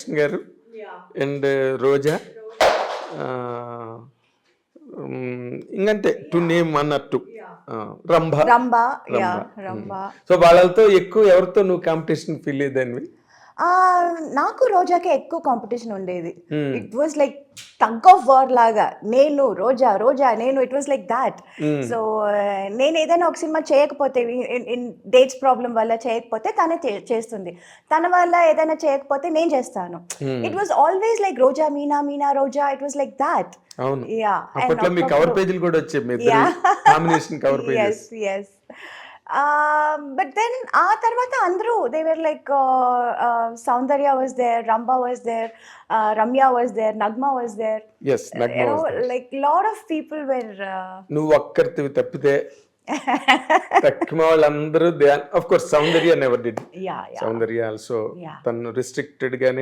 రాధాకృష్ణ గారు అండ్ రోజా, ఇంకంతే to name అన్నట్టు, రంభ. రంభ. సో వాళ్ళతో ఎక్కువ ఎవరితో నువ్వు కాంపిటీషన్ ఫీల్ అయ్యేదానివి? నాకు రోజాకే ఎక్కువ కాంపిటీషన్ ఉండేది. It was like tug of war లాగా, నేను రోజా రోజా నేను, it was like that. So నేను ఏదైనా ఒక సినిమా చేయకపోతే, ఇన్ డేట్స్ ప్రాబ్లం వల్ల చేయకపోతే తనే చేస్తుంది, తన వల్ల ఏదైనా చేయకపోతే నేను చేస్తాను. It was always like Roja Meena, Meena Roja, it was like that. అవును, అప్పట్లో మీ కవర్ పేజీలు కూడా వచ్చాయి, మీ ఇద్దరి combination cover pages. yes. But then ఆ తర్వాత అందరూ they were like Saundarya was there, Ramba was there, Ramya was there, Nagma was there. Yes, Nagma was there. Like lot of people were నువ్వు ఒక్కరివి తప్పితే తక్కువ వాళ్ళందరూ, of course Soundarya never did. yeah Soundarya also తను restricted గానే